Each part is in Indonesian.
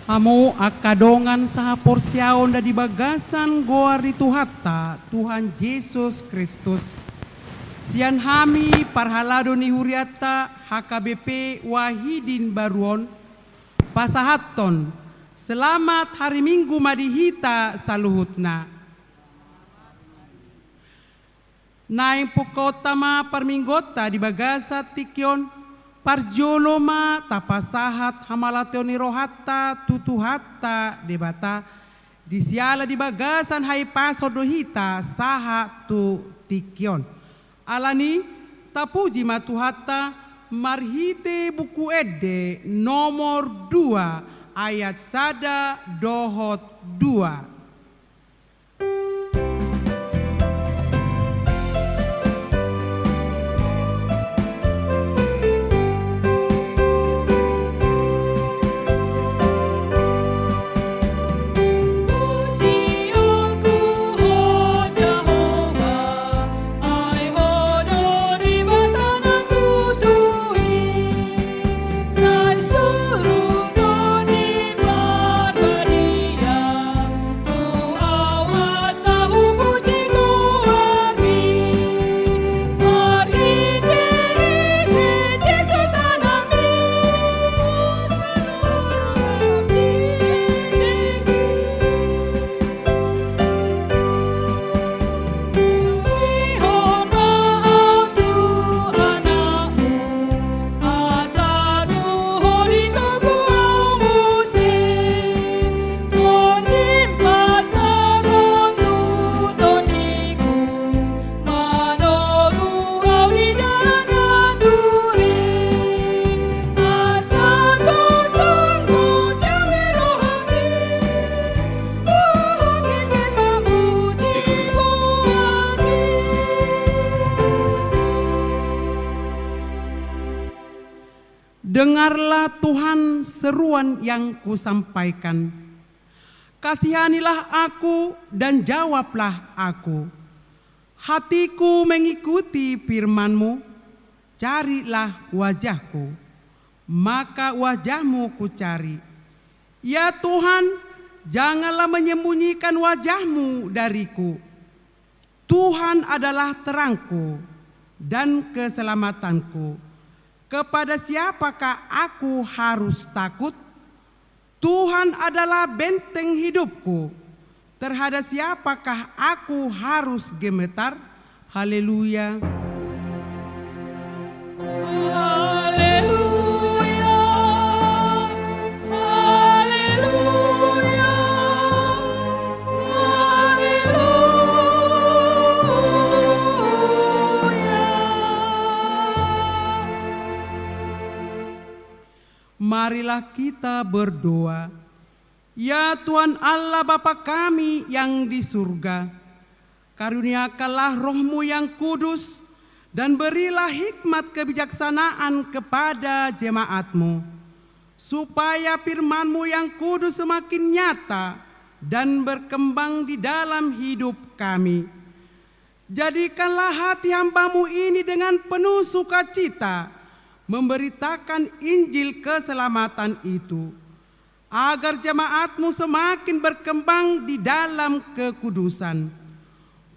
Amo akadongan saha porsiaon da di bagasan goar di Tuhatta Tuhan Yesus Kristus. Sian hami parhalado ni huriata HKBP Wahidin Baruon pasahaton selamat hari Minggu madihita saluhutna. Naing pukotama parminggota di bagasa tikyon parjoloma tapasahat hamalateoni rohatta tutuhatta debata disiala di bagasan hai pasodohita saha tu tikyon alani tapuji matuhatta marhite buku ede nomor 2 ayat sada dohot 2. Dengarlah Tuhan seruan yang kusampaikan. Kasihanilah aku dan jawablah aku. Hatiku mengikuti firman-Mu, carilah wajahku, maka wajah-Mu kucari. Ya Tuhan, janganlah menyembunyikan wajah-Mu dariku. Tuhan adalah terangku dan keselamatanku. Kepada siapakah aku harus takut? Tuhan adalah benteng hidupku. Terhadap siapakah aku harus gemetar? Haleluya. Haleluya. Marilah kita berdoa. Ya Tuhan Allah Bapa kami yang di surga, karuniakanlah Roh-Mu yang kudus dan berilah hikmat kebijaksanaan kepada jemaat-Mu, supaya firman-Mu yang kudus semakin nyata dan berkembang di dalam hidup kami. Jadikanlah hati hamba-Mu ini dengan penuh sukacita memberitakan Injil keselamatan itu, agar jemaat-Mu semakin berkembang di dalam kekudusan.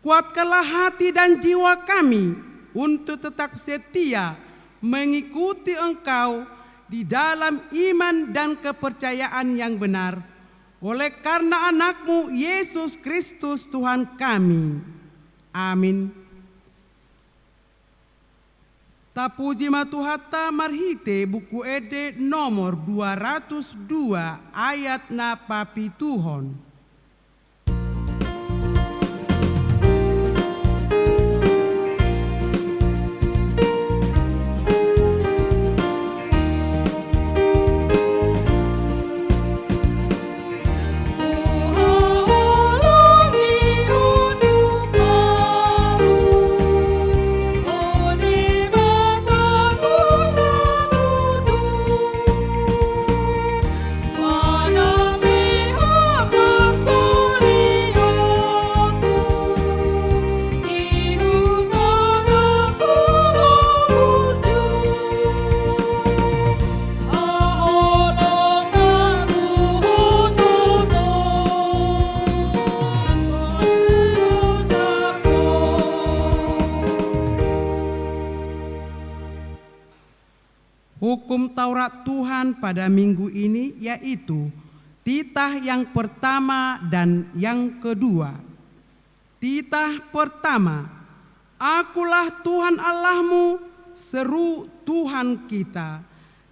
Kuatkanlah hati dan jiwa kami untuk tetap setia mengikuti Engkau di dalam iman dan kepercayaan yang benar, oleh karena anak-Mu Yesus Kristus Tuhan kami. Amin. Tapuji matuhatta marhite buku ede nomor 202 ayat na papituhon. Mana Hukum Taurat Tuhan pada minggu ini yaitu titah yang pertama dan yang kedua. Titah pertama, Akulah Tuhan Allahmu, seru Tuhan kita.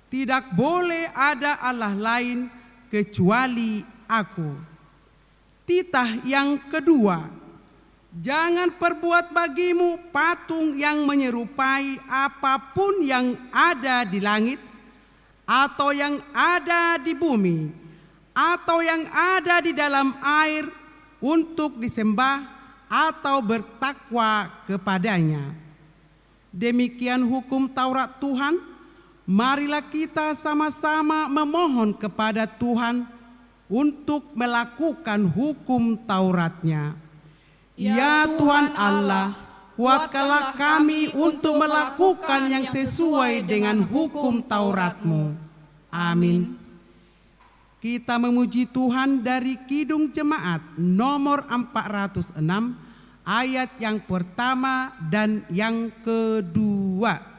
Tidak boleh ada Allah lain kecuali Aku. Titah yang kedua, jangan perbuat bagimu patung yang menyerupai apapun yang ada di langit, atau yang ada di bumi, atau yang ada di dalam air untuk disembah atau bertakwa kepadanya. Demikian hukum Taurat Tuhan. Marilah kita sama-sama memohon kepada Tuhan untuk melakukan hukum Tauratnya. Ya Tuhan Allah, kuatkanlah kami untuk melakukan yang sesuai dengan hukum Taurat-Mu. Amin. Kita memuji Tuhan dari Kidung Jemaat nomor 406, ayat yang pertama dan yang kedua.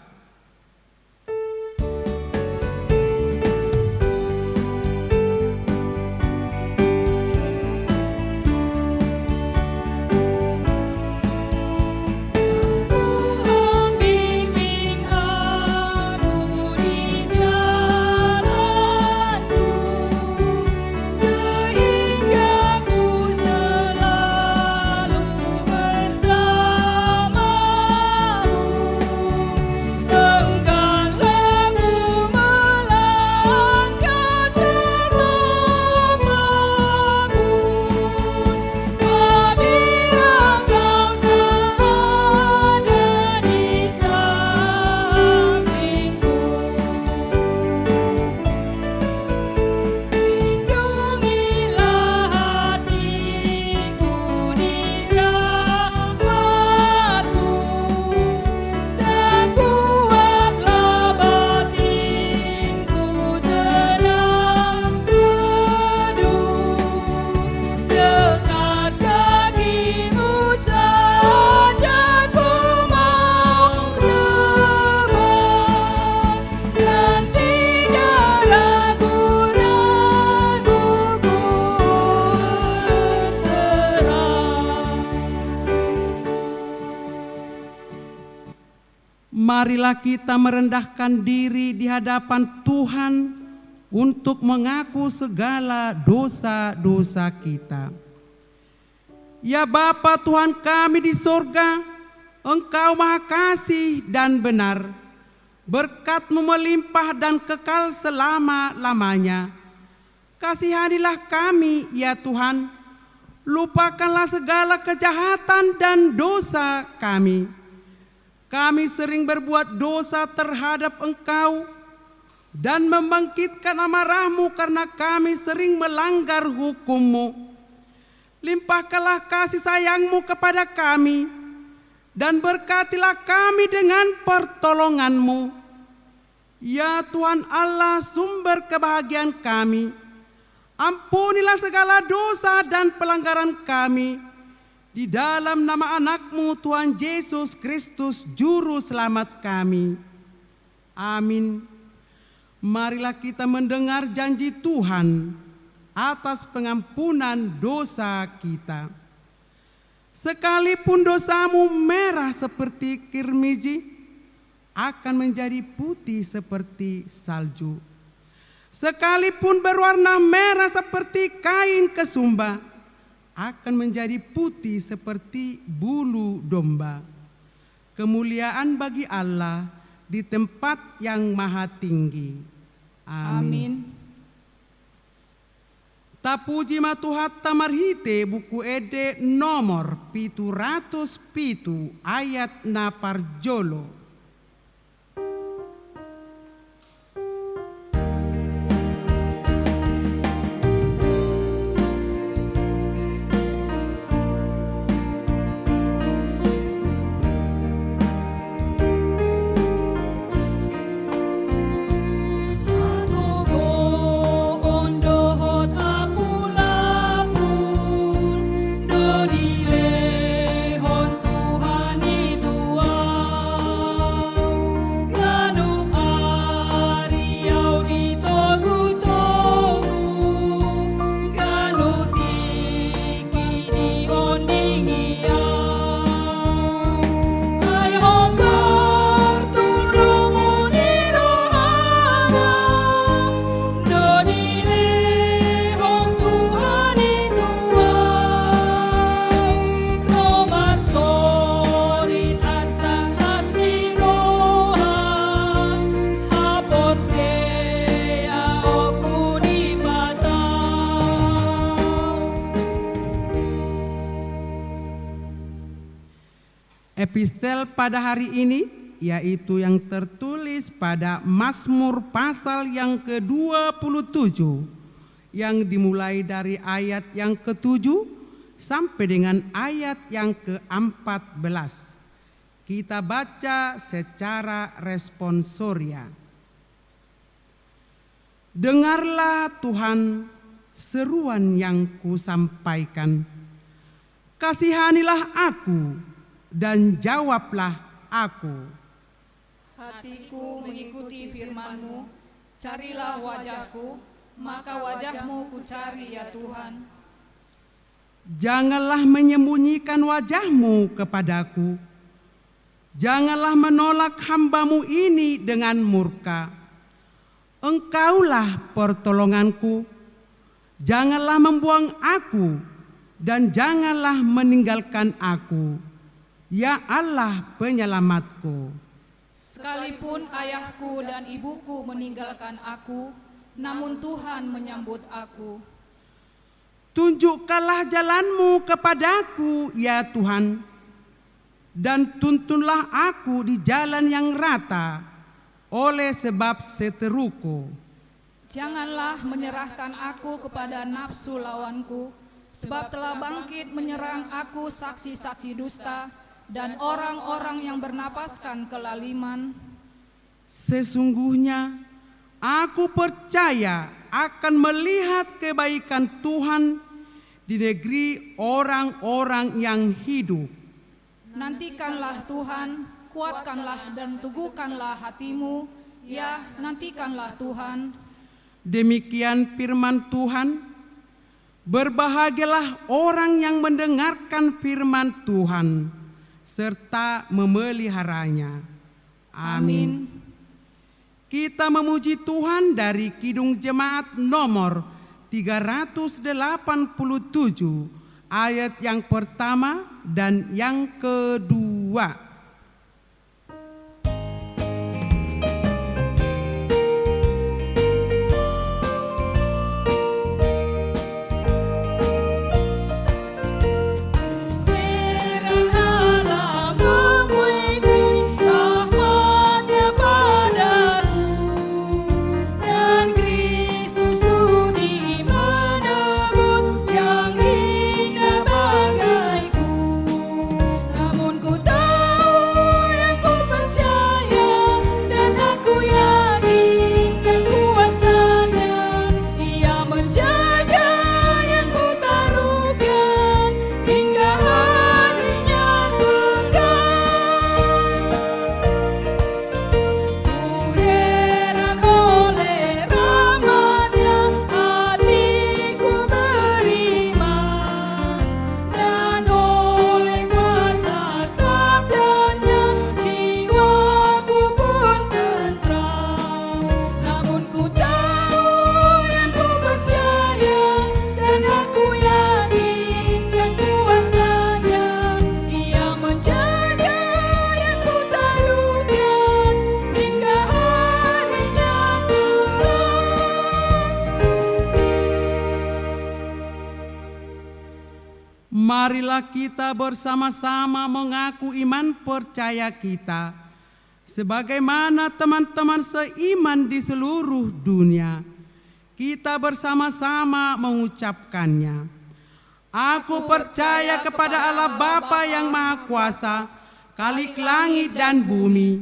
Marilah kita merendahkan diri di hadapan Tuhan untuk mengaku segala dosa-dosa kita. Ya Bapa Tuhan kami di sorga, Engkau Maha Kasih dan benar. Berkat-Mu melimpah dan kekal selama-lamanya. Kasihanilah kami ya Tuhan, lupakanlah segala kejahatan dan dosa kami. Kami sering berbuat dosa terhadap Engkau dan membangkitkan amarah-Mu karena kami sering melanggar hukum-Mu. Limpahkanlah kasih sayang-Mu kepada kami dan berkatilah kami dengan pertolongan-Mu. Ya Tuhan Allah, sumber kebahagiaan kami, ampunilah segala dosa dan pelanggaran kami. Di dalam nama anak-Mu Tuhan Yesus Kristus Juru Selamat kami. Amin. Marilah kita mendengar janji Tuhan atas pengampunan dosa kita. Sekalipun dosamu merah seperti kirmizi, akan menjadi putih seperti salju. Sekalipun berwarna merah seperti kain kesumba, akan menjadi putih seperti bulu domba. Kemuliaan bagi Allah di tempat yang maha tinggi. Amin. Tapuji matuhat tamarhite buku ede nomor 707 ayat naparjolo. Tuhan Epistel pada hari ini yaitu yang tertulis pada Mazmur pasal yang ke-27 yang dimulai dari ayat yang ke-7 sampai dengan ayat yang ke-14. Kita baca secara responsoria. Dengarlah Tuhan seruan yang kusampaikan. Kasihanilah aku dan jawablah aku. Hatiku mengikuti firman-Mu, carilah wajah-Ku, maka wajah-Mu ku cari ya Tuhan. Janganlah menyembunyikan wajah-Mu kepadaku. Janganlah menolak hamba-Mu ini dengan murka. Engkaulah pertolonganku. Janganlah membuang aku dan janganlah meninggalkan aku. Ya Allah penyelamatku. Sekalipun ayahku dan ibuku meninggalkan aku, namun Tuhan menyambut aku. Tunjukkanlah jalan-Mu kepadaku, ya Tuhan, dan tuntunlah aku di jalan yang rata oleh sebab seteruku. Janganlah menyerahkan aku kepada nafsu lawanku, sebab telah bangkit menyerang aku saksi-saksi dusta dan orang-orang yang bernapaskan kelaliman. Sesungguhnya aku percaya akan melihat kebaikan Tuhan di negeri orang-orang yang hidup. Nantikanlah Tuhan, kuatkanlah dan teguhkanlah hatimu, ya nantikanlah Tuhan. Demikian firman Tuhan. Berbahagialah orang yang mendengarkan firman Tuhan serta memeliharanya. Amin. Kita memuji Tuhan dari Kidung Jemaat nomor 387 ayat yang pertama dan yang kedua. Marilah kita bersama-sama mengaku iman percaya kita, sebagaimana teman-teman seiman di seluruh dunia. Kita bersama-sama mengucapkannya. Aku percaya kepada Allah Bapa yang Maha Kuasa, Khalik langit dan bumi.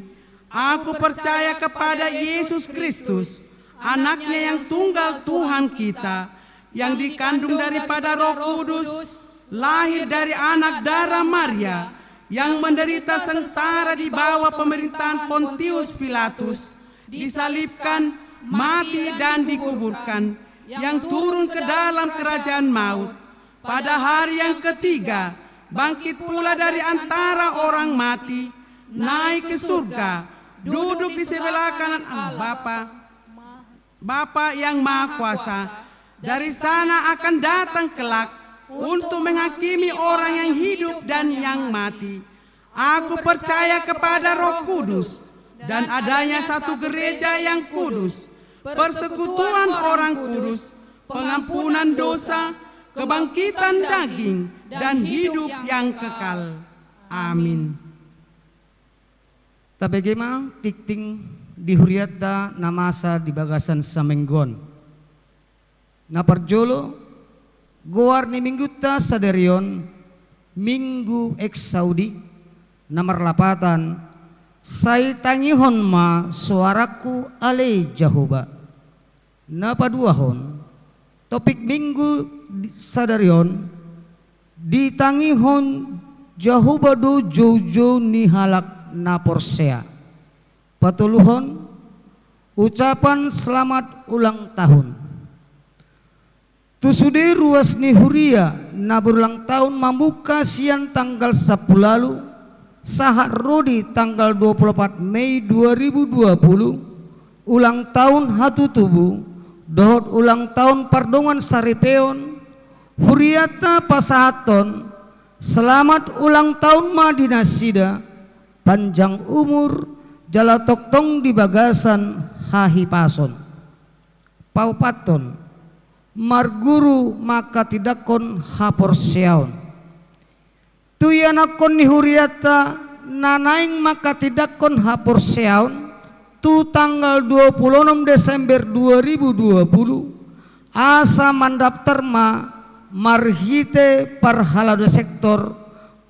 Aku percaya kepada Yesus Kristus, anaknya yang tunggal Tuhan kita, yang dikandung daripada Roh Kudus, lahir dari anak darah Maria, yang menderita sengsara di bawah pemerintahan Pontius Pilatus, disalibkan, mati dan dikuburkan, yang turun ke dalam kerajaan maut. Pada hari yang ketiga, bangkit pula dari antara orang mati, naik ke surga, duduk di sebelah kanan Allah Bapa yang Maha Kuasa. Dari sana akan datang kelak untuk menghakimi orang yang hidup dan yang mati. Aku percaya kepada Roh Kudus dan adanya satu gereja yang kudus, persekutuan orang kudus, pengampunan dosa, kebangkitan daging, dan hidup yang kekal. Amin. Tabegema tikting di huriata namasa di bagasan samenggon. Na parjolo goar ni mingguta saderion minggu eks Saudi nomor lapatan say tangihon ma suaraku ale Jahoba. Na paduahon topik minggu saderion ditangihon Jahoba do jojo ni halak na porsea. Patuluhon ucapan selamat ulang tahun. Tusude ruas ni huria na berulang tahun membuka siang tanggal 10 lalu sahat rodi tanggal 24 Mei 2020 ulang tahun hatu tubuh dohot ulang tahun pardongan saripeon huriata pasahaton selamat ulang tahun Madinah Sida panjang umur jala toktong di bagasan hahi pason paupaton marguru maka tidakon hapor seaon tuyanakon ni huriata nanaing maka tidakon hapor seaon tu tanggal 26 Desember 2020 asa mandaftar ma marhite parhalado sektor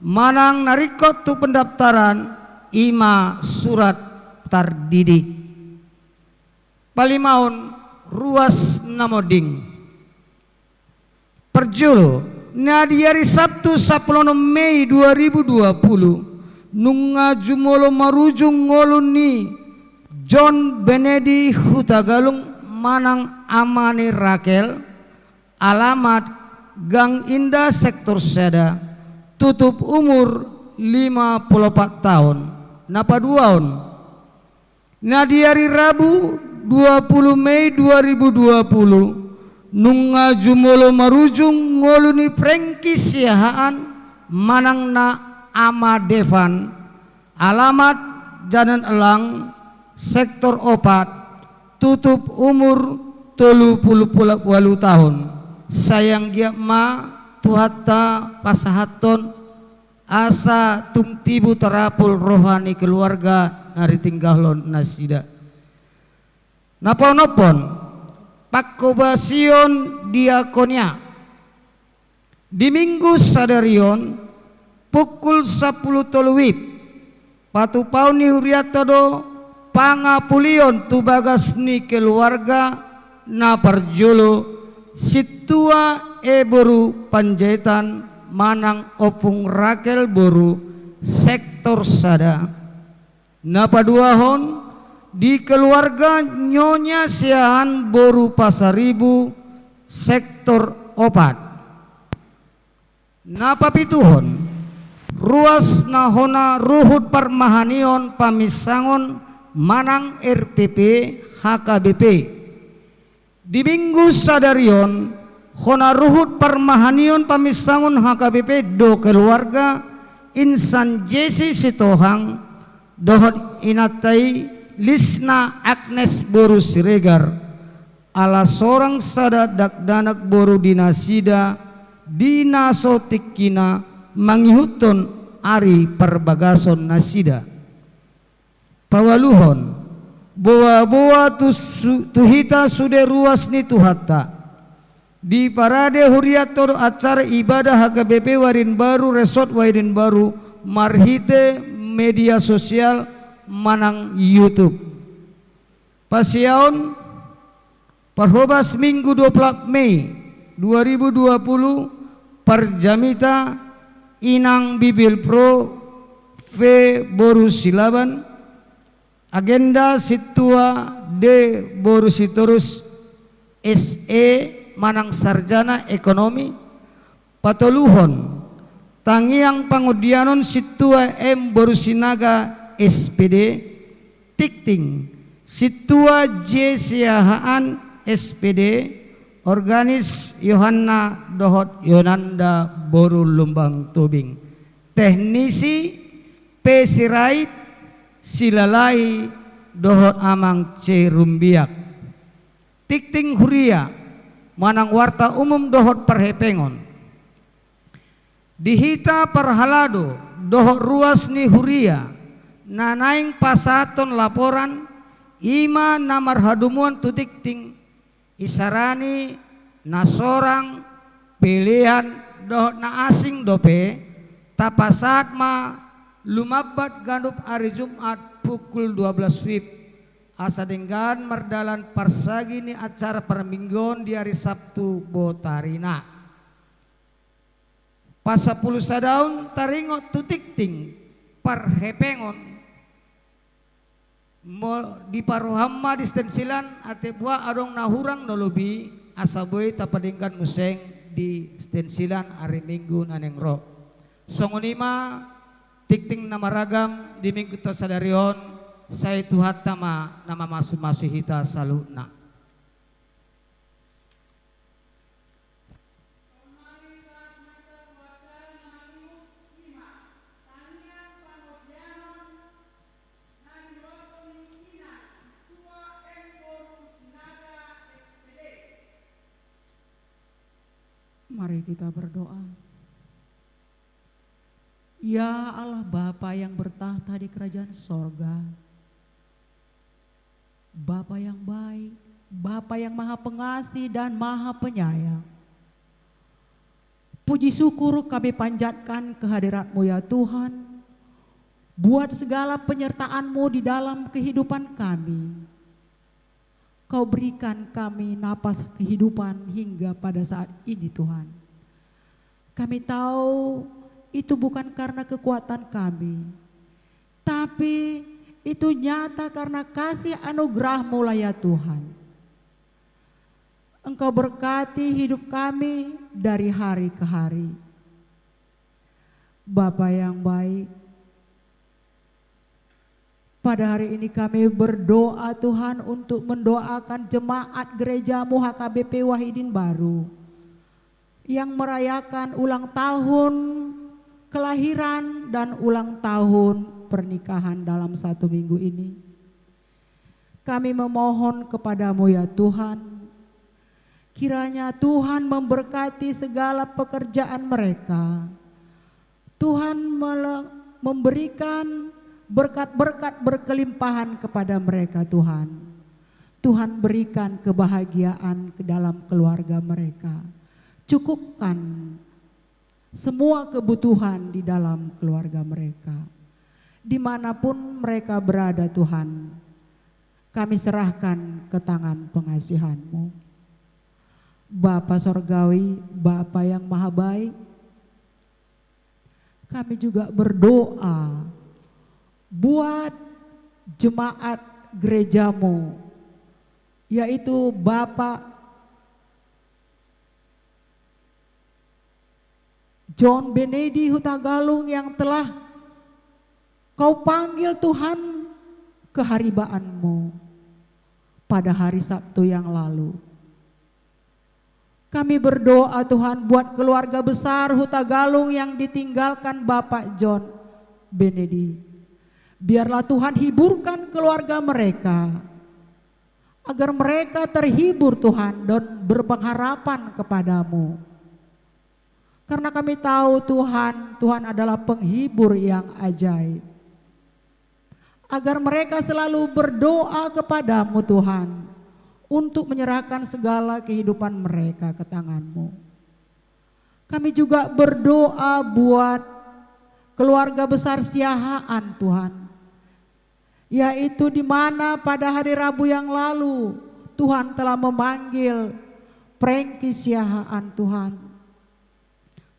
manang narikot tu pendaftaran ima surat tardidi palimaon ruas namoding perjolo na di hari Sabtu 10 Mei 2020 nunga jumolo marujung ngolun ni John Benedi Hutagalung manang amani Rakel alamat Gang Indah sektor Seda tutup umur 54 tahun napaduaon na di hari Rabu 20 Mei 2020 nunga jumolo marujung ngoluni Franky Siahaan manang na ama Devan alamat Jalan Elang sektor opat tutup umur 38 tahun sayang gia ma tuhata pasahaton asa tumtibu terapul rohani keluarga nari tinggalon nasida napon-napon pakobasion diakonia di minggu sadarion pukul 10 toluwip patu pauni huriata do pangapulion tu bagas ni keluarga na parjolo situa boru panjaitan manang opung Rakel boru sektor Sada na paduahon di keluarga Nyonya Siahan boru Pasaribu sektor opat na papituhon ruas nahona ruhut parmahanion pamisangon manang RPP HKBP di minggu sadarion hona ruhut parmahanion pamisangon HKBP do keluarga insan Jesi Sitohang dohot inatai Lisna Agnes boru Siregar ala seorang sada dakdanak boru dinasida dinasotikina mangihuton ari perbagason nasida pawaluhon boa-boa tuhita sude ruas ni tuhata di parade huriato acara ibadah HKBP Warin Baru Resort Warin Baru marhite media sosial manang YouTube pasiaon parhobas minggu 24 Mei 2020 parjamita inang bibil pro V boru silaban agenda situa D boru sitorus SE manang sarjana ekonomi patoluhon tangiang pangudianon situa M boru sinaga SPD tikting situa J Siahaan SPD organis Yohanna dohot Yonanda boru Lumbang Tubing teknisi P Sirait Silalai dohot Amang C Rumbiak tikting huria manang warta umum dohot Parhepengon dihita parhalado dohot ruas ni huria nanaing pasaton laporan ima namar hadumuan tutikting isarani nasorang pilihan doh na asing dope tapasat ma lumabat gandup hari Jumat pukul 12 WIB asa denggan merdalan parsagi ni acara perminggon di hari Sabtu botarina pas 10 sadaun taringot tutikting parhepengon di paruhamma di stensilan ate buah adong nahurang nolobi asaboy tapadingkan museng di stensilan hari Minggu naneng ro songonima tikting nama ragam di minggu tasadarion saya tuhat tama nama masu hita saluna. Mari kita berdoa. Ya Allah Bapa yang bertahta di kerajaan sorga, Bapa yang baik, Bapa yang maha pengasih dan maha penyayang. Puji syukur kami panjatkan kehadirat-Mu ya Tuhan, buat segala penyertaan-Mu di dalam kehidupan kami. Kau berikan kami napas kehidupan hingga pada saat ini Tuhan. Kami tahu itu bukan karena kekuatan kami, tapi itu nyata karena kasih anugerah-Mu lah ya Tuhan. Engkau berkati hidup kami dari hari ke hari. Bapa yang baik, pada hari ini kami berdoa Tuhan untuk mendoakan jemaat gereja-Mu HKBP Wahidin Baru yang merayakan ulang tahun kelahiran dan ulang tahun pernikahan dalam 1 minggu ini. Kami memohon kepada-Mu ya Tuhan, kiranya Tuhan memberkati segala pekerjaan mereka. Tuhan memberikan berkat-berkat berkelimpahan kepada mereka Tuhan. Tuhan berikan kebahagiaan ke dalam keluarga mereka. Cukupkan semua kebutuhan di dalam keluarga mereka. Dimanapun mereka berada Tuhan, kami serahkan ke tangan pengasihan-Mu. Bapa Sorgawi, Bapa yang maha baik, kami juga berdoa buat jemaat gereja-Mu, yaitu Bapak John Benedi Hutagalung yang telah Kau panggil Tuhan keharibaan-Mu pada hari Sabtu yang lalu. Kami berdoa Tuhan buat keluarga besar Hutagalung yang ditinggalkan Bapak John Benedi. Biarlah Tuhan hiburkan keluarga mereka, agar mereka terhibur Tuhan dan berpengharapan kepada-Mu. Karena kami tahu Tuhan adalah penghibur yang ajaib. Agar mereka selalu berdoa kepada-Mu Tuhan, untuk menyerahkan segala kehidupan mereka ke tangan-Mu. Kami juga berdoa buat keluarga besar Siahaan Tuhan, yaitu di mana pada hari Rabu yang lalu Tuhan telah memanggil Prengki Siahaan Tuhan,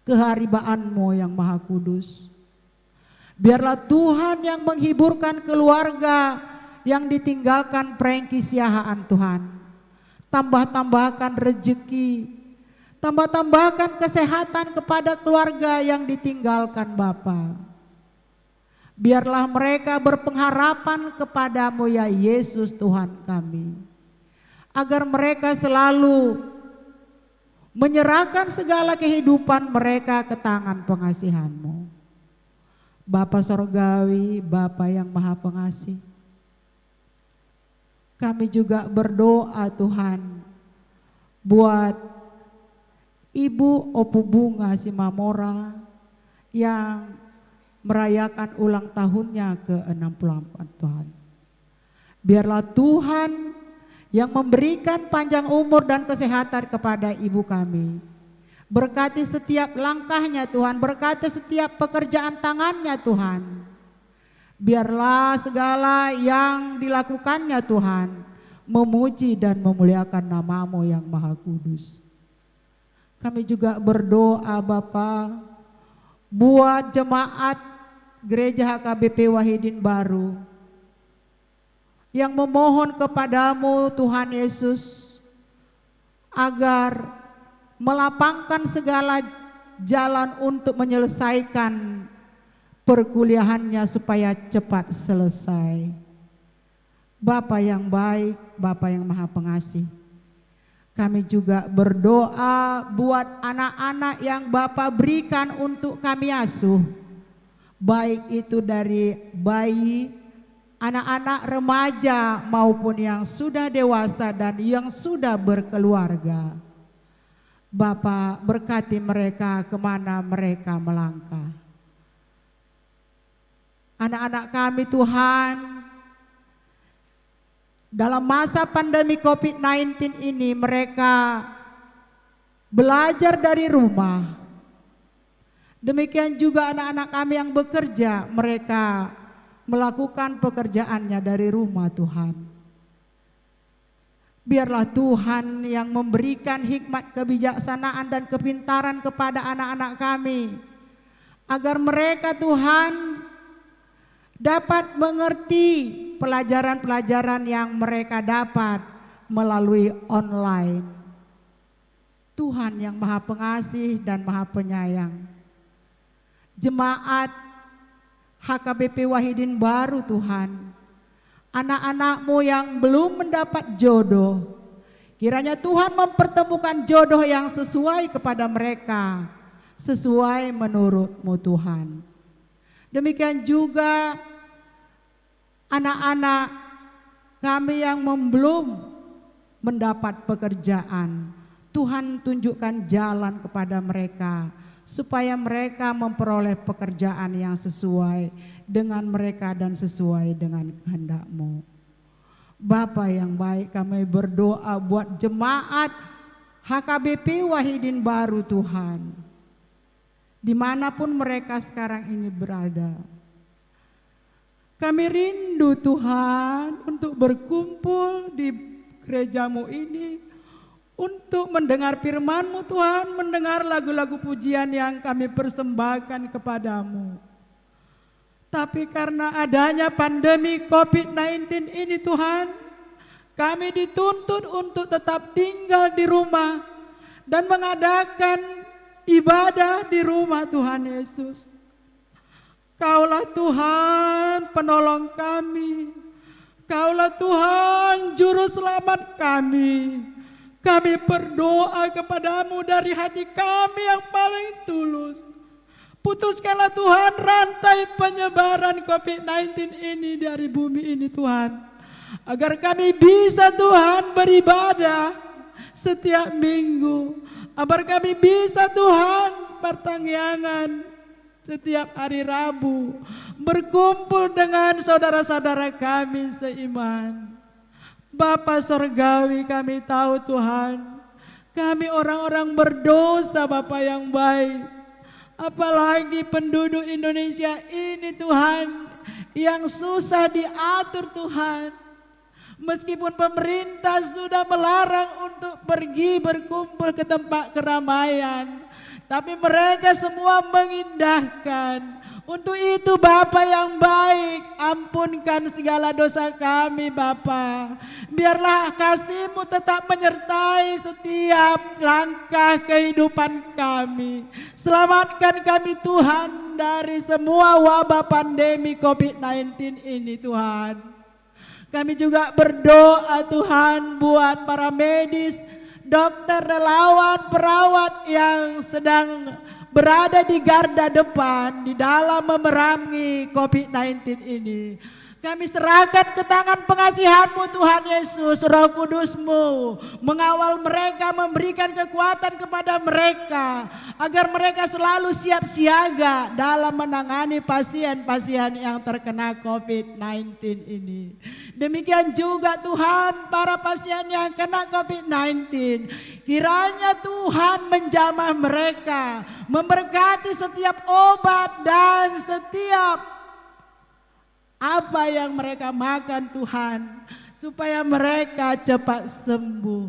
keharibaan-Mu yang maha kudus. Biarlah Tuhan yang menghiburkan keluarga yang ditinggalkan Prengki Siahaan Tuhan. Tambah-tambahkan rezeki, tambah-tambahkan kesehatan kepada keluarga yang ditinggalkan Bapa. Biarlah mereka berpengharapan kepada-Mu ya Yesus Tuhan kami. Agar mereka selalu menyerahkan segala kehidupan mereka ke tangan pengasihan-Mu. Bapa Sorgawi, Bapa yang maha pengasih, kami juga berdoa Tuhan buat Ibu Opu Bunga Simamora yang merayakan ulang tahunnya ke-64 Tuhan. Biarlah Tuhan yang memberikan panjang umur dan kesehatan kepada ibu kami. Berkati setiap langkahnya Tuhan, berkati setiap pekerjaan tangannya Tuhan. Biarlah segala yang dilakukannya Tuhan memuji dan memuliakan nama-Mu yang Maha Kudus. Kami juga berdoa Bapa buat jemaat Gereja HKBP Wahidin Baru yang memohon kepadamu Tuhan Yesus agar melapangkan segala jalan untuk menyelesaikan perkuliahannya supaya cepat selesai. Bapa yang baik, Bapa yang Maha Pengasih, kami juga berdoa buat anak-anak yang Bapa berikan untuk kami asuh, baik itu dari bayi, anak-anak remaja maupun yang sudah dewasa dan yang sudah berkeluarga. Bapa, berkati mereka kemana mereka melangkah. Anak-anak kami Tuhan, dalam masa pandemi COVID-19 ini mereka belajar dari rumah. Demikian juga anak-anak kami yang bekerja, mereka melakukan pekerjaannya dari rumah Tuhan. Biarlah Tuhan yang memberikan hikmat, kebijaksanaan dan kepintaran kepada anak-anak kami, agar mereka Tuhan dapat mengerti pelajaran-pelajaran yang mereka dapat melalui online. Tuhan yang Maha Pengasih dan Maha Penyayang, jemaat HKBP Wahidin Baru Tuhan, anak-anak-Mu yang belum mendapat jodoh, kiranya Tuhan mempertemukan jodoh yang sesuai kepada mereka, sesuai menurut-Mu Tuhan. Demikian juga anak-anak kami yang belum mendapat pekerjaan, Tuhan tunjukkan jalan kepada mereka supaya mereka memperoleh pekerjaan yang sesuai dengan mereka dan sesuai dengan kehendak-Mu. Bapa yang baik, kami berdoa buat jemaat HKBP Wahidin Baru Tuhan, dimanapun mereka sekarang ini berada. Kami rindu Tuhan untuk berkumpul di gereja-Mu ini, untuk mendengar firman-Mu Tuhan, mendengar lagu-lagu pujian yang kami persembahkan kepadamu. Tapi karena adanya pandemi COVID-19 ini Tuhan, kami dituntut untuk tetap tinggal di rumah dan mengadakan ibadah di rumah Tuhan Yesus. Kaulah Tuhan penolong kami, Kaulah Tuhan juru selamat kami. Kami berdoa kepadamu dari hati kami yang paling tulus. Putuskanlah Tuhan rantai penyebaran COVID-19 ini dari bumi ini Tuhan. Agar kami bisa Tuhan beribadah setiap minggu. Agar kami bisa Tuhan bertangyangan setiap hari Rabu. Berkumpul dengan saudara-saudara kami seiman. Bapa Sorgawi, kami tahu Tuhan, kami orang-orang berdosa Bapa yang baik. Apalagi penduduk Indonesia ini Tuhan, yang susah diatur Tuhan. Meskipun pemerintah sudah melarang untuk pergi berkumpul ke tempat keramaian, tapi mereka semua mengindahkan. Untuk itu Bapa yang baik, ampunkan segala dosa kami Bapa. Biarlah kasih-Mu tetap menyertai setiap langkah kehidupan kami. Selamatkan kami Tuhan dari semua wabah pandemi COVID-19 ini Tuhan. Kami juga berdoa Tuhan buat para medis, dokter, relawan, perawat yang sedang berada di garda depan di dalam memerangi COVID-19 ini. Kami serahkan ke tangan pengasihan-Mu Tuhan Yesus, Roh Kudus-Mu mengawal mereka, memberikan kekuatan kepada mereka agar mereka selalu siap siaga dalam menangani pasien-pasien yang terkena COVID-19 ini. Demikian juga Tuhan para pasien yang kena COVID-19, kiranya Tuhan menjamah mereka, memberkati setiap obat dan setiap apa yang mereka makan Tuhan, supaya mereka cepat sembuh.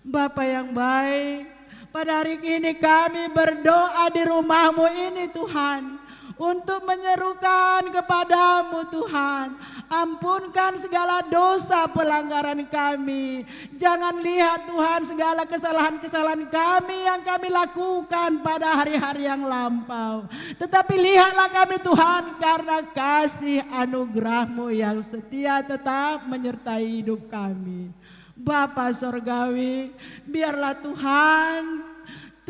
Bapa yang baik, pada hari ini kami berdoa di rumah-Mu ini Tuhan, untuk menyerukan kepadamu Tuhan, ampunkan segala dosa pelanggaran kami. Jangan lihat Tuhan segala kesalahan-kesalahan kami yang kami lakukan pada hari-hari yang lampau, tetapi lihatlah kami Tuhan, karena kasih anugerah-Mu yang setia tetap menyertai hidup kami. Bapa Sorgawi, biarlah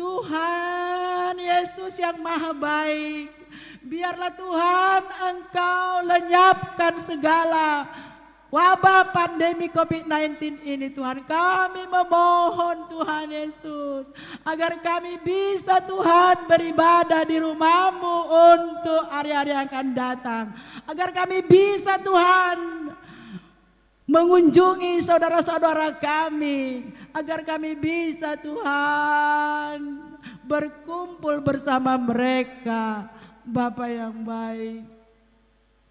Tuhan Yesus yang maha baik, biarlah Tuhan Engkau lenyapkan segala wabah pandemi COVID-19 ini Tuhan. Kami memohon Tuhan Yesus, agar kami bisa Tuhan beribadah di rumah-Mu untuk hari-hari yang akan datang. Agar kami bisa Tuhan mengunjungi saudara-saudara kami, agar kami bisa Tuhan berkumpul bersama mereka. Bapa yang baik,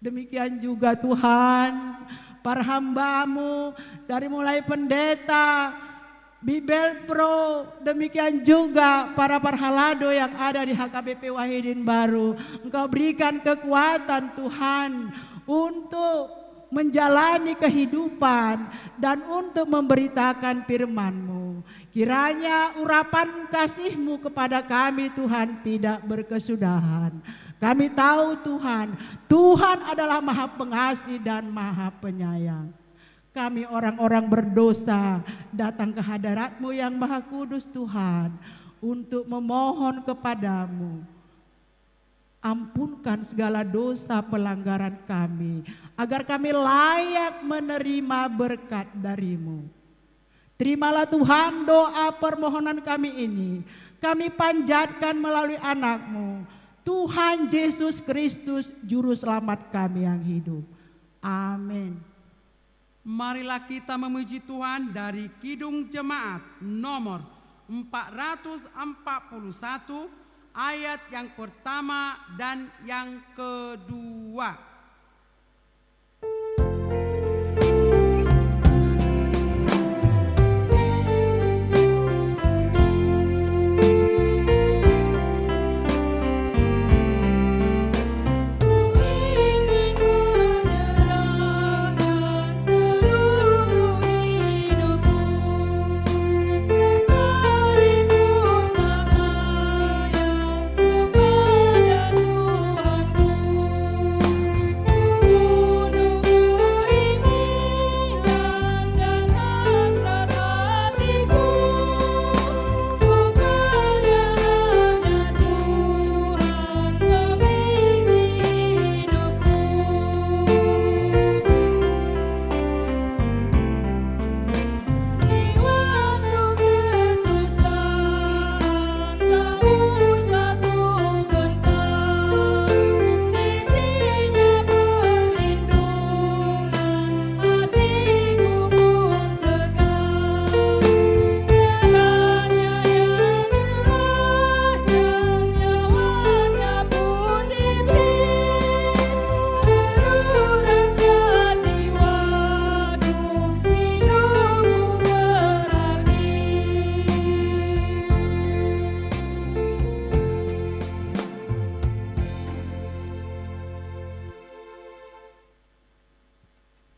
demikian juga Tuhan para hamba-Mu, dari mulai pendeta, Bibel Pro, demikian juga para parhalado yang ada di HKBP Wahidin Baru. Engkau berikan kekuatan Tuhan untuk menjalani kehidupan dan untuk memberitakan firman-Mu. Kiranya urapan kasih-Mu kepada kami Tuhan tidak berkesudahan. Kami tahu Tuhan adalah Maha Pengasih dan Maha Penyayang. Kami orang-orang berdosa datang ke hadirat-Mu yang Maha Kudus Tuhan, untuk memohon kepadamu, ampunkan segala dosa pelanggaran kami, agar kami layak menerima berkat dari-Mu. Terimalah Tuhan doa permohonan kami ini, kami panjatkan melalui anak-Mu, Tuhan Yesus Kristus, Juru Selamat kami yang hidup. Amin. Marilah kita memuji Tuhan dari Kidung Jemaat nomor 441, ayat yang pertama dan yang kedua.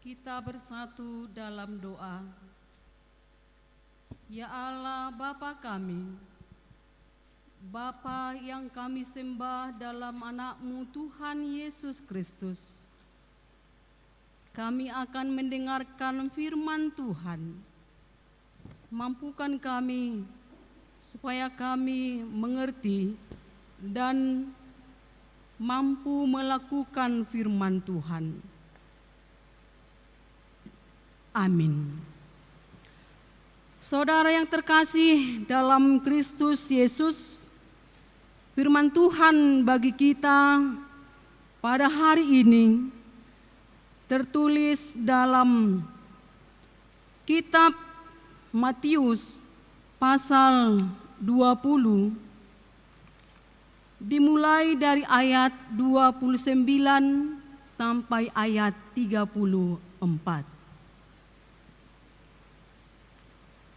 Kita bersatu dalam doa. Ya Allah Bapa kami, Bapa yang kami sembah dalam anak-Mu Tuhan Yesus Kristus, kami akan mendengarkan firman Tuhan. Mampukan kami supaya kami mengerti dan mampu melakukan firman Tuhan. Amin. Saudara yang terkasih dalam Kristus Yesus, firman Tuhan bagi kita pada hari ini tertulis dalam kitab Matius pasal 20, dimulai dari ayat 29 sampai ayat 34.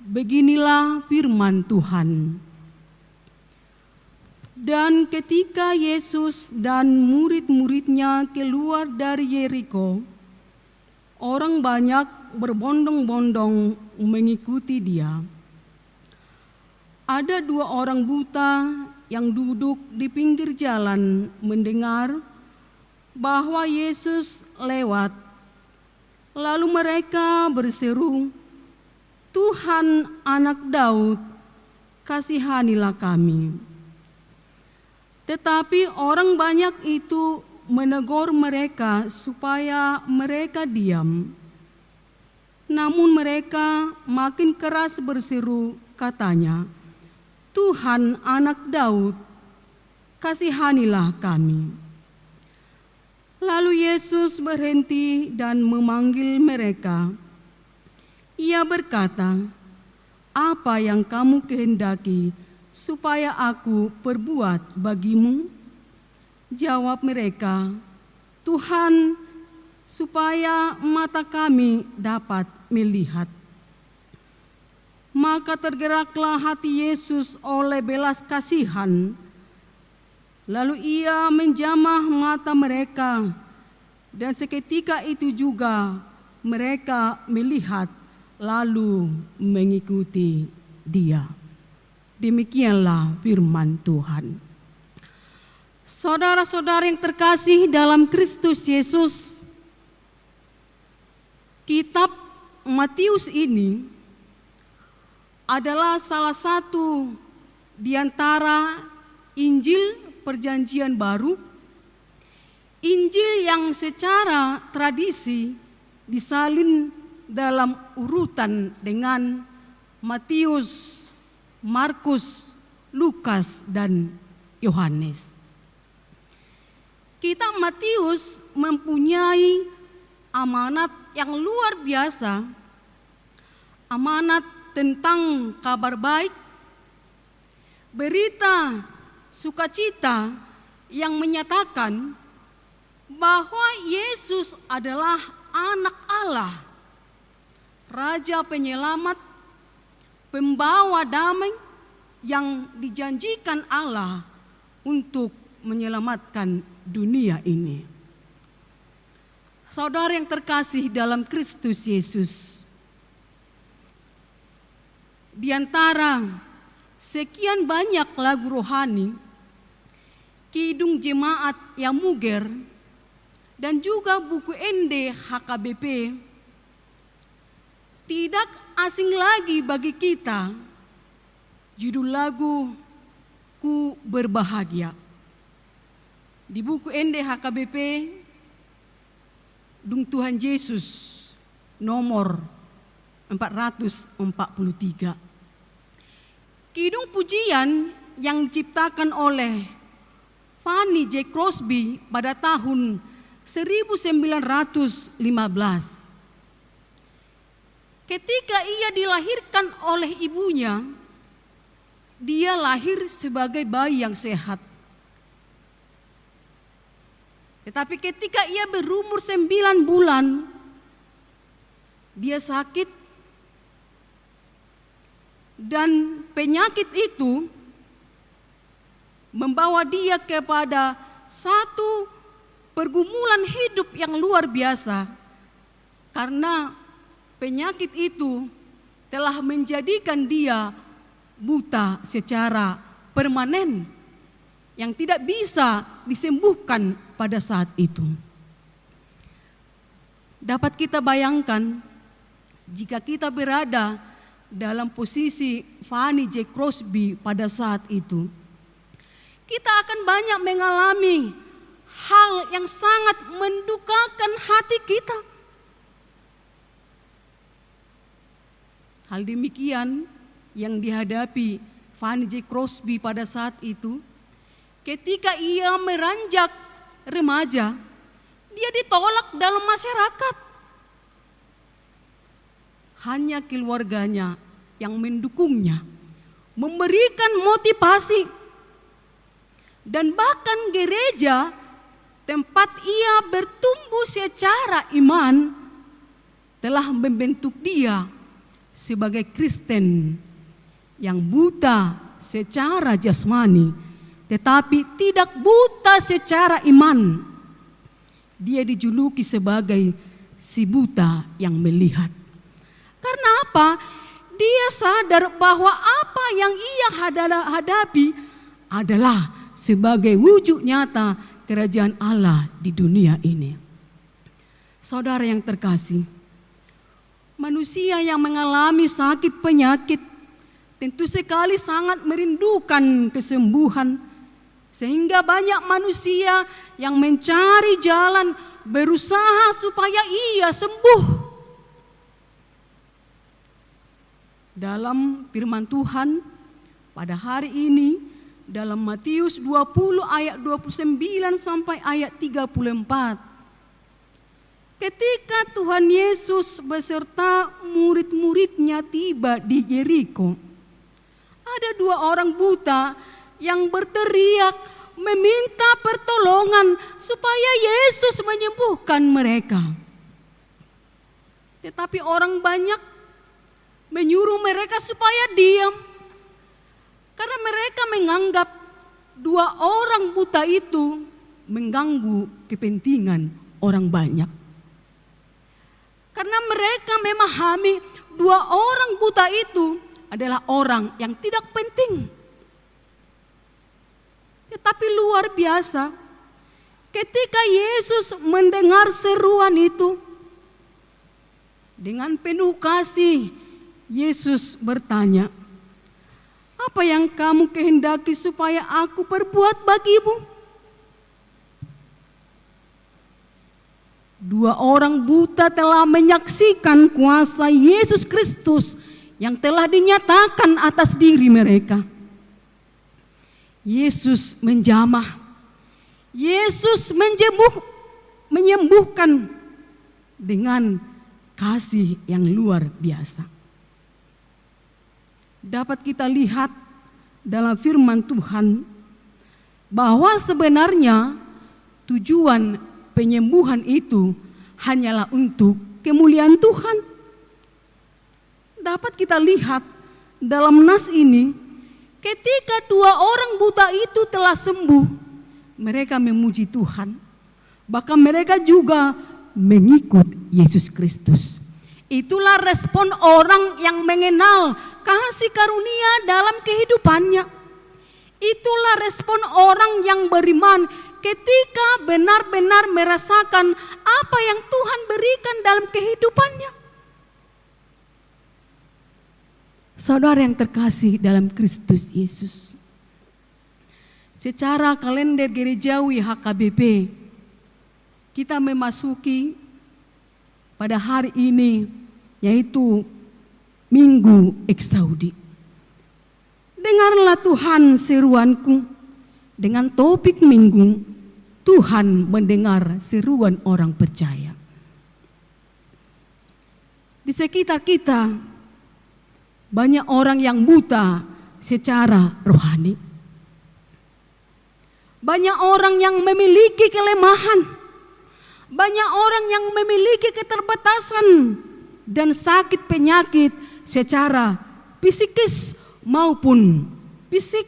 Beginilah firman Tuhan. Dan ketika Yesus dan murid-muridnya keluar dari Yeriko, orang banyak berbondong-bondong mengikuti dia. Ada 2 orang buta yang duduk di pinggir jalan mendengar bahwa Yesus lewat. Lalu mereka berseru, "Tuhan, Anak Daud, kasihanilah kami." Tetapi orang banyak itu menegur mereka supaya mereka diam. Namun mereka makin keras berseru, katanya, "Tuhan, Anak Daud, kasihanilah kami." Lalu Yesus berhenti dan memanggil mereka. Ia berkata, "Apa yang kamu kehendaki supaya aku perbuat bagimu?" Jawab mereka, "Tuhan, supaya mata kami dapat melihat." Maka tergeraklah hati Yesus oleh belas kasihan. Lalu ia menjamah mata mereka, dan seketika itu juga mereka melihat lalu mengikuti dia. Demikianlah firman Tuhan. Saudara-saudara yang terkasih dalam Kristus Yesus, kitab Matius ini adalah salah satu di antara Injil Perjanjian Baru, Injil yang secara tradisi disalin dalam urutan dengan Matius, Markus, Lukas, dan Yohanes. Kitab Matius mempunyai amanat yang luar biasa, amanat tentang kabar baik, berita sukacita yang menyatakan bahwa Yesus adalah Anak Allah, Raja Penyelamat, pembawa damai yang dijanjikan Allah untuk menyelamatkan dunia ini. Saudara yang terkasih dalam Kristus Yesus, di antara sekian banyak lagu rohani, Kidung Jemaat yang Muger, dan juga buku ND HKBP, tidak asing lagi bagi kita judul lagu Ku Berbahagia. Di buku ND HKBP, Dung Tuhan Yesus nomor 443. Kidung pujian yang diciptakan oleh Fanny J. Crosby pada tahun 1915. Ketika ia dilahirkan oleh ibunya, dia lahir sebagai bayi yang sehat. Tetapi ketika ia berumur 9 bulan, dia sakit, dan penyakit itu membawa dia kepada satu pergumulan hidup yang luar biasa, karena penyakit itu telah menjadikan dia buta secara permanen yang tidak bisa disembuhkan pada saat itu. Dapat kita bayangkan jika kita berada dalam posisi Fanny J. Crosby pada saat itu, kita akan banyak mengalami hal yang sangat mendukakan hati kita. Hal demikian yang dihadapi Fanny J. Crosby pada saat itu. Ketika ia meranjak remaja, dia ditolak dalam masyarakat. Hanya keluarganya yang mendukungnya, memberikan motivasi, dan bahkan gereja tempat ia bertumbuh secara iman telah membentuk dia sebagai Kristen yang buta secara jasmani tetapi tidak buta secara iman. Dia dijuluki sebagai si buta yang melihat. Karena apa? Dia sadar bahwa apa yang ia hadapi adalah sebagai wujud nyata kerajaan Allah di dunia ini. Saudara yang terkasih, manusia yang mengalami sakit penyakit tentu sekali sangat merindukan kesembuhan, sehingga banyak manusia yang mencari jalan berusaha supaya ia sembuh. Dalam firman Tuhan pada hari ini, dalam Matius 20 ayat 29 sampai ayat 34. Ketika Tuhan Yesus beserta murid-muridnya tiba di Yeriko, ada 2 orang buta yang berteriak meminta pertolongan supaya Yesus menyembuhkan mereka. Tetapi orang banyak menyuruh mereka supaya diam. Karena mereka menganggap 2 orang buta itu mengganggu kepentingan orang banyak. Karena mereka memahami 2 orang buta itu adalah orang yang tidak penting. Tetapi luar biasa, ketika Yesus mendengar seruan itu, dengan penuh kasih Yesus bertanya, "Apa yang kamu kehendaki supaya aku perbuat bagimu?" 2 orang buta telah menyaksikan kuasa Yesus Kristus yang telah dinyatakan atas diri mereka. Yesus menjamah, Yesus menyembuhkan dengan kasih yang luar biasa. Dapat kita lihat dalam firman Tuhan bahwa sebenarnya tujuan penyembuhan itu hanyalah untuk kemuliaan Tuhan. Dapat kita lihat dalam nas ini, ketika 2 orang buta itu telah sembuh, mereka memuji Tuhan. Bahkan mereka juga mengikut Yesus Kristus. Itulah respon orang yang mengenal kasih karunia dalam kehidupannya. Itulah respon orang yang beriman ketika benar-benar merasakan apa yang Tuhan berikan dalam kehidupannya. Saudara yang terkasih dalam Kristus Yesus, secara kalender gerejawi HKBP, kita memasuki pada hari ini, yaitu Minggu Eksaudi. Dengarlah Tuhan seruanku, dengan topik minggu, Tuhan mendengar seruan orang percaya. Di sekitar kita, banyak orang yang buta secara rohani. Banyak orang yang memiliki kelemahan. Banyak orang yang memiliki keterbatasan dan sakit penyakit secara psikis maupun fisik.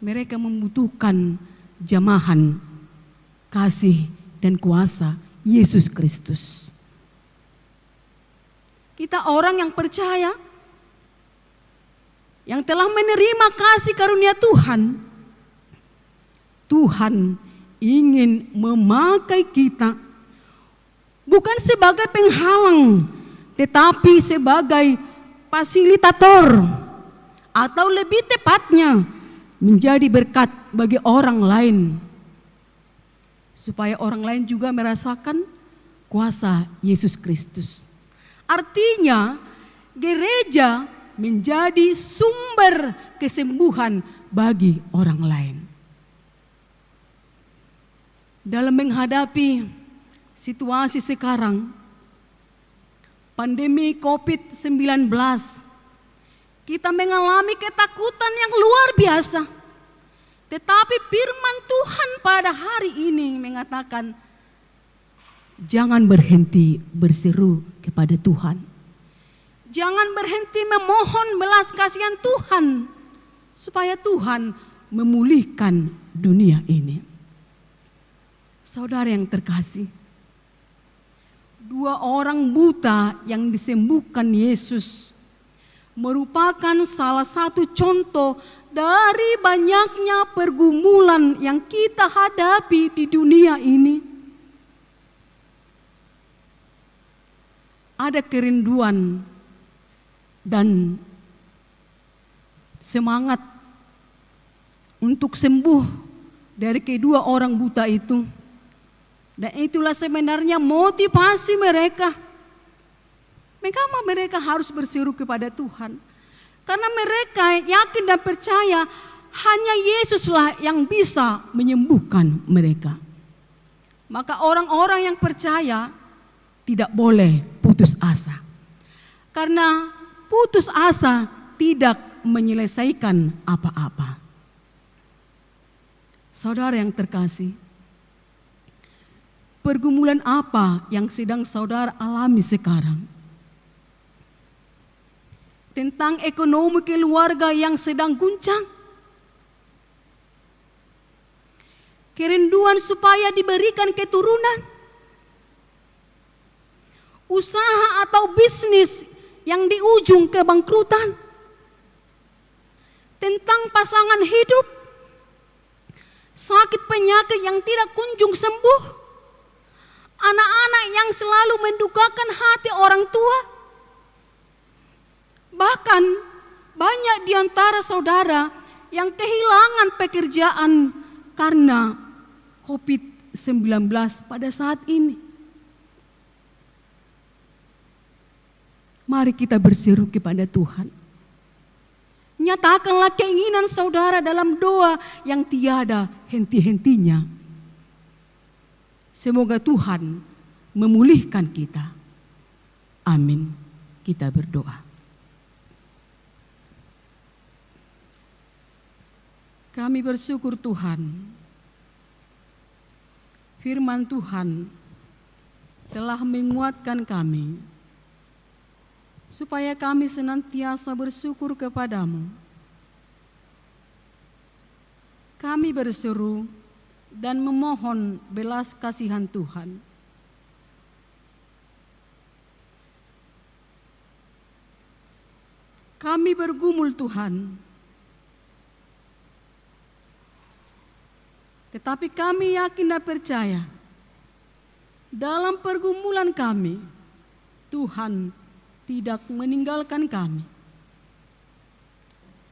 Mereka membutuhkan jamahan kasih dan kuasa Yesus Kristus. Kita orang yang percaya, yang telah menerima kasih karunia Tuhan, Tuhan ingin memakai kita bukan sebagai penghalang, tetapi sebagai fasilitator, atau lebih tepatnya menjadi berkat bagi orang lain, supaya orang lain juga merasakan kuasa Yesus Kristus. Artinya gereja menjadi sumber kesembuhan bagi orang lain. Dalam menghadapi situasi sekarang, pandemi COVID-19, kita mengalami ketakutan yang luar biasa. Tetapi firman Tuhan pada hari ini mengatakan, jangan berhenti berseru kepada Tuhan. Jangan berhenti memohon belas kasihan Tuhan, supaya Tuhan memulihkan dunia ini. Saudara yang terkasih, 2 orang buta yang disembuhkan Yesus merupakan salah satu contoh dari banyaknya pergumulan yang kita hadapi di dunia ini. Ada kerinduan dan semangat untuk sembuh dari kedua orang buta itu. Dan itulah sebenarnya motivasi mereka. Mengapa mereka harus berseru kepada Tuhan? Karena mereka yakin dan percaya hanya Yesuslah yang bisa menyembuhkan mereka. Maka orang-orang yang percaya tidak boleh putus asa. Karena putus asa tidak menyelesaikan apa-apa. Saudara yang terkasih, pergumulan apa yang sedang saudara alami sekarang? Tentang ekonomi keluarga yang sedang guncang? Kerinduan supaya diberikan keturunan? Usaha atau bisnis yang di ujung kebangkrutan? Tentang pasangan hidup? Sakit penyakit yang tidak kunjung sembuh? Anak-anak yang selalu mendukakan hati orang tua? Bahkan banyak di antara saudara yang kehilangan pekerjaan karena COVID-19 pada saat ini. Mari kita berseru kepada Tuhan. Nyatakanlah keinginan saudara dalam doa yang tiada henti-hentinya. Semoga Tuhan memulihkan kita. Amin. Kita berdoa. Kami bersyukur Tuhan, firman Tuhan telah menguatkan kami, supaya kami senantiasa bersyukur kepadamu. Kami berseru dan memohon belas kasihan Tuhan. Kami bergumul Tuhan, tetapi kami yakin dan percaya dalam pergumulan kami, Tuhan tidak meninggalkan kami.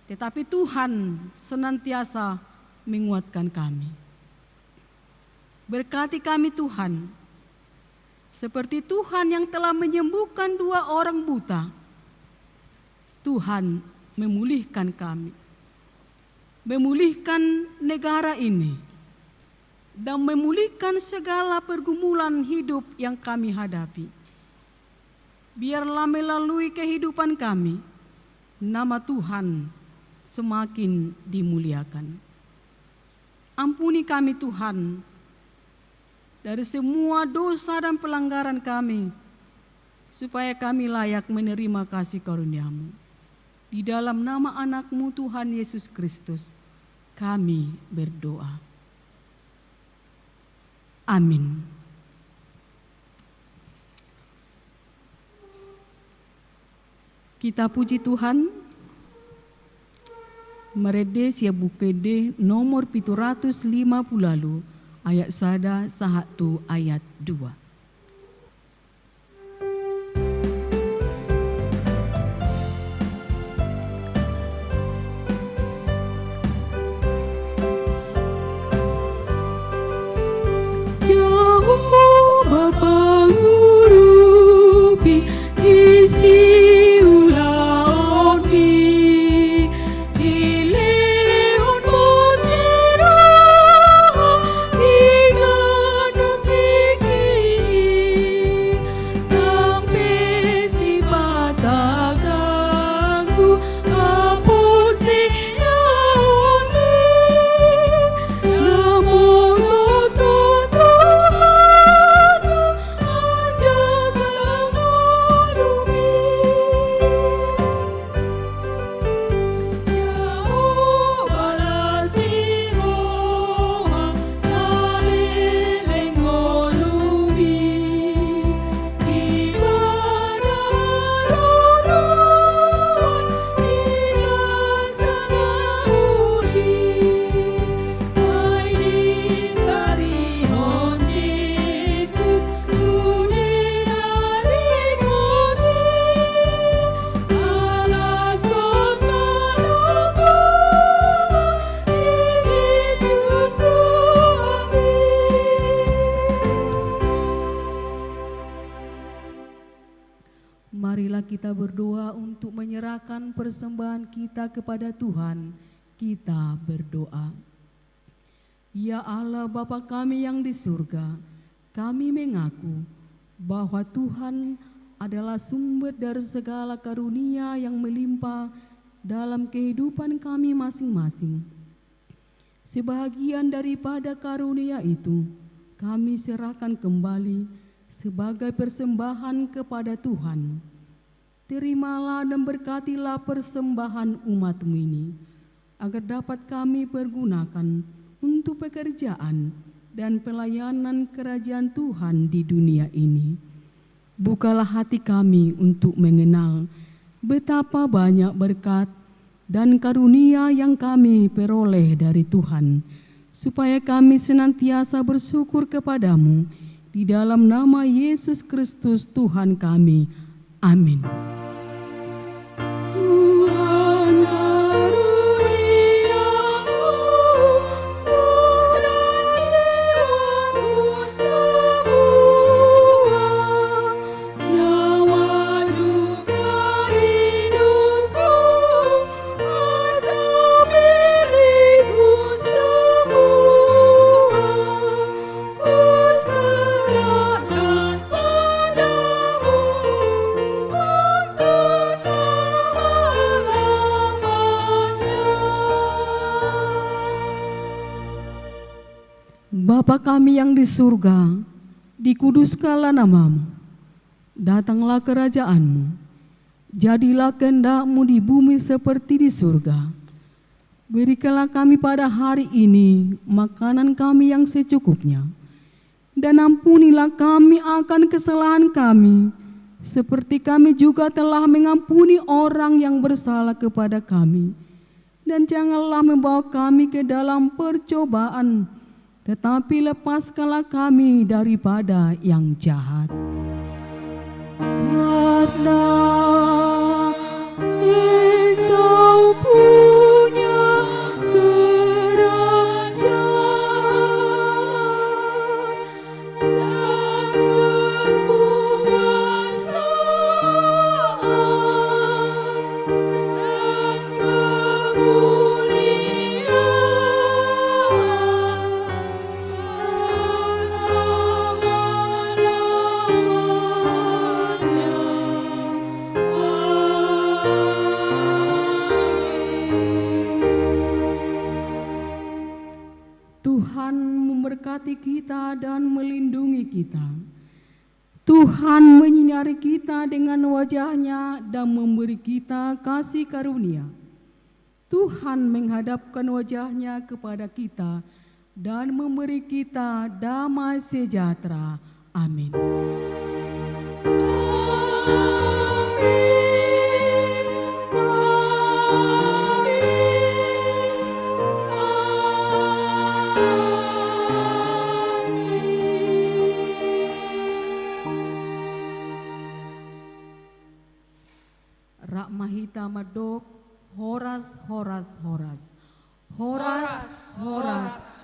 Tetapi Tuhan senantiasa menguatkan kami. Berkati kami Tuhan, seperti Tuhan yang telah menyembuhkan 2 orang buta. Tuhan memulihkan kami, memulihkan negara ini, dan memulihkan segala pergumulan hidup yang kami hadapi. Biarlah melalui kehidupan kami, nama Tuhan semakin dimuliakan. Ampuni kami Tuhan, dari semua dosa dan pelanggaran kami, supaya kami layak menerima kasih karunia-Mu. Di dalam nama anak-Mu Tuhan Yesus Kristus, kami berdoa. Amin. Kita puji Tuhan. Merede sia bukede nomor 750 ayat 1 ayat 2. Jauh Bapa Marilah kita berdoa untuk menyerahkan persembahan kita kepada Tuhan. Kita berdoa. Ya Allah Bapa kami yang di surga, kami mengaku bahwa Tuhan adalah sumber dari segala karunia yang melimpah dalam kehidupan kami masing-masing. Sebahagian daripada karunia itu kami serahkan kembali sebagai persembahan kepada Tuhan. Terimalah dan berkatilah persembahan umat-Mu ini, agar dapat kami pergunakan untuk pekerjaan dan pelayanan kerajaan Tuhan di dunia ini. Bukalah hati kami untuk mengenal betapa banyak berkat dan karunia yang kami peroleh dari Tuhan, supaya kami senantiasa bersyukur kepadamu di dalam nama Yesus Kristus Tuhan kami. Amin. Tuhan karuniamu, mudah jiwaku semua, nyawa juga hidupku, harta milikku semua, ku serahkan padamu untuk selama-lamanya. Bapa kami yang di surga, dikuduskanlah namamu, datanglah kerajaan-Mu, jadilah kehendak-Mu di bumi seperti di surga. Berikanlah kami pada hari ini makanan kami yang secukupnya, dan ampunilah kami akan kesalahan kami, seperti kami juga telah mengampuni orang yang bersalah kepada kami. Dan janganlah membawa kami ke dalam percobaan, tetapi lepaskanlah kami daripada yang jahat. Karena Engkau punya kerajaan dan kekuasaan dan kemuliaan Tuhan memberkati kita dan melindungi kita. Tuhan menyinari kita dengan wajah-Nya dan memberi kita kasih karunia. Tuhan menghadapkan wajah-Nya kepada kita dan memberi kita damai sejahtera. Amin. Rak mahita madok, horas, horas, horas. Horas, horas,